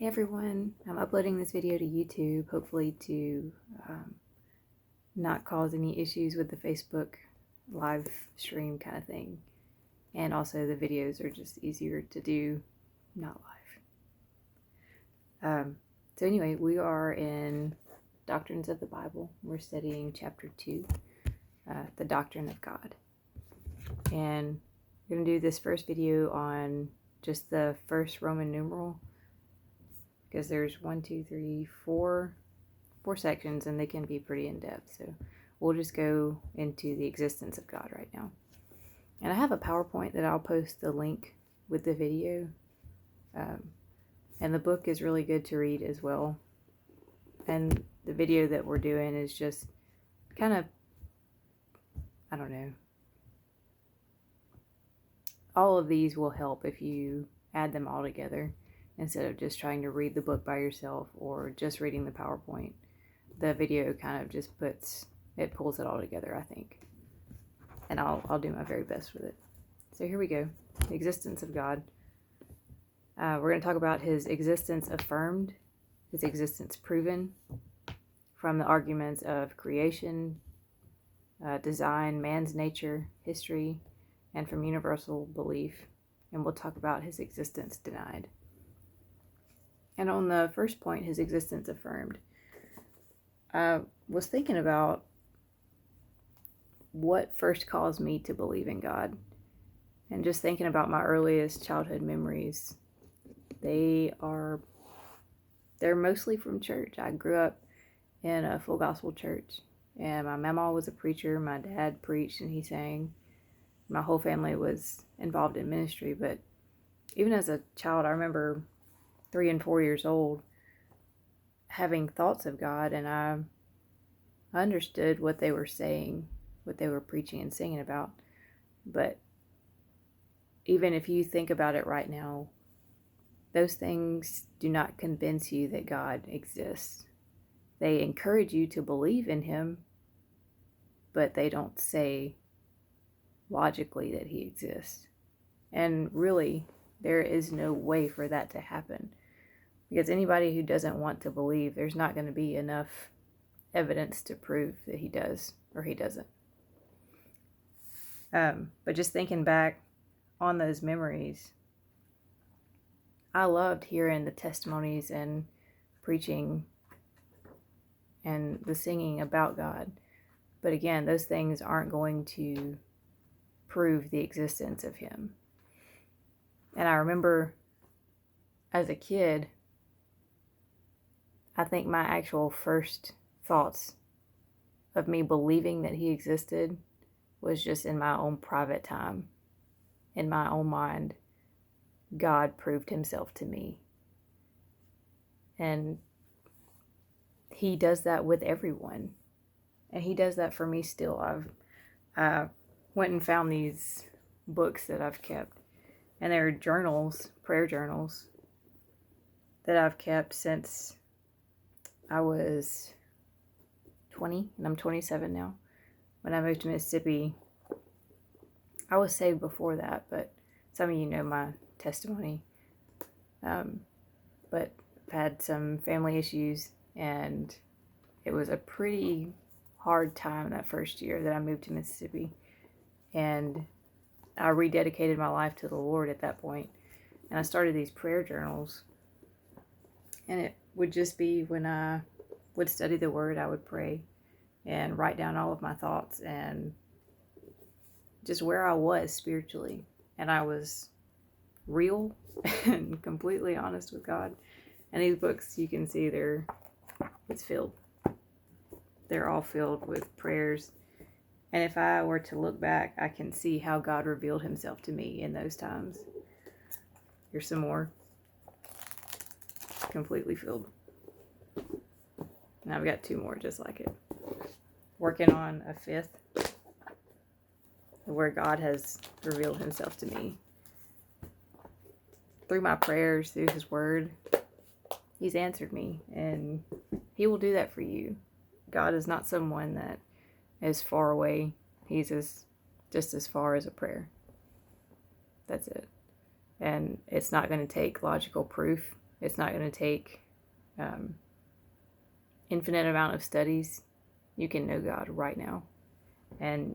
Hey everyone, I'm uploading this video to YouTube, hopefully to not cause any issues with the Facebook live stream kind of thing. And also the videos are just easier to do not live. So anyway, we are in Doctrines of the Bible. We're studying chapter 2, the Doctrine of God. And we're going to do this first video on just the first Roman numeral, because there's 4 sections and they can be pretty in-depth. So we'll just go into the existence of God right now. And I have a PowerPoint that I'll post the link with the video. And the book is really good to read as well. And the video that we're doing is just kind of, I don't know. All of these will help if you add them all together, instead of just trying to read the book by yourself or just reading the PowerPoint. The video kind of just pulls it all together, I think. And I'll do my very best with it. So here we go. The existence of God. We're going to talk about his existence affirmed, his existence proven, from the arguments of creation, design, man's nature, history, and from universal belief. And we'll talk about his existence denied. And on the first point, his existence affirmed, I was thinking about what first caused me to believe in God. And just thinking about my earliest childhood memories, they're mostly from church. I grew up in a full gospel church, and my mama was a preacher. My dad preached and he sang. My whole family was involved in ministry. But even as a child, I remember 3 and 4 years old, having thoughts of God, and I understood what they were saying, what they were preaching and singing about. But even if you think about it right now, those things do not convince you that God exists. They encourage you to believe in him, but they don't say logically that he exists. And really, there is no way for that to happen. Because anybody who doesn't want to believe, there's not going to be enough evidence to prove that he does or he doesn't. But just thinking back on those memories, I loved hearing the testimonies and preaching and the singing about God. But again, those things aren't going to prove the existence of him. And I remember as a kid, I think my actual first thoughts of me believing that he existed was just in my own private time. In my own mind, God proved himself to me. And he does that with everyone. And he does that for me still. I went and found these books that I've kept. And they're journals, prayer journals, that I've kept since I was 20, and I'm 27 now. When I moved to Mississippi, I was saved before that, but some of you know my testimony. But I've had some family issues, and it was a pretty hard time that first year that I moved to Mississippi. And I rededicated my life to the Lord at that point. And I started these prayer journals. And it would just be when I would study the Word, I would pray and write down all of my thoughts and just where I was spiritually. And I was real and completely honest with God. And these books, you can see it's filled. They're all filled with prayers. And if I were to look back, I can see how God revealed himself to me in those times. Here's some more. Completely filled. And I've got 2 more just like it. Working on a 5th, where God has revealed himself to me. Through my prayers, through his word, he's answered me. And he will do that for you. God is not someone that is far away. He's just as far as a prayer. That's it. And it's not going to take logical proof It's not going to take infinite amount of studies. You can know God right now. And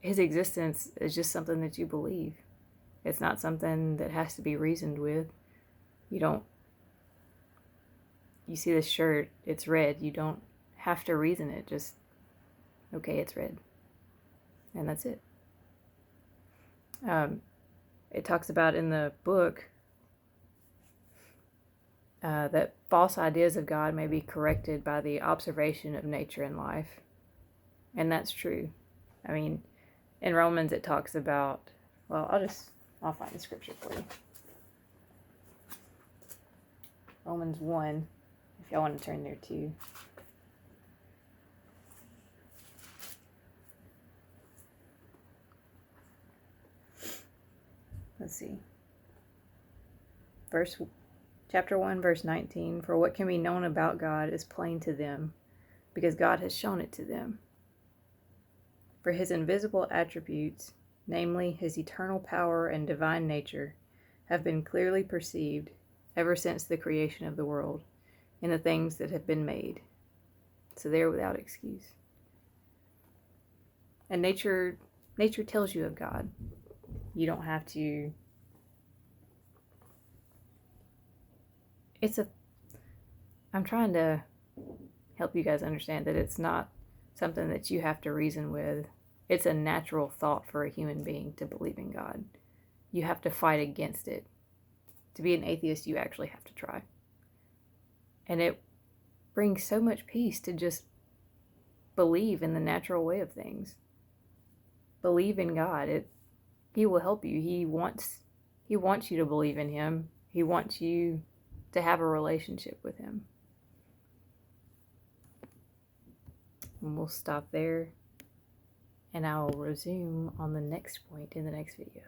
his existence is just something that you believe. It's not something that has to be reasoned with. You see this shirt, it's red. You don't have to reason it. Just, okay, it's red. And that's it. It talks about in the book that false ideas of God may be corrected by the observation of nature and life. And that's true. I mean, in Romans it talks about, well, I'll find the scripture for you. Romans 1, if y'all want to turn there too. Let's see. Chapter 1, verse 19. For what can be known about God is plain to them, because God has shown it to them. For his invisible attributes, namely his eternal power and divine nature, have been clearly perceived ever since the creation of the world in the things that have been made. So they're without excuse. And nature tells you of God. You don't have to. I'm trying to help you guys understand that it's not something that you have to reason with. It's a natural thought for a human being to believe in God. You have to fight against it. To be an atheist, you actually have to try. And it brings so much peace to just believe in the natural way of things. Believe in God. He will help you. He wants you to believe in him. He wants you to have a relationship with him. And we'll stop there, and I will resume on the next point in the next video.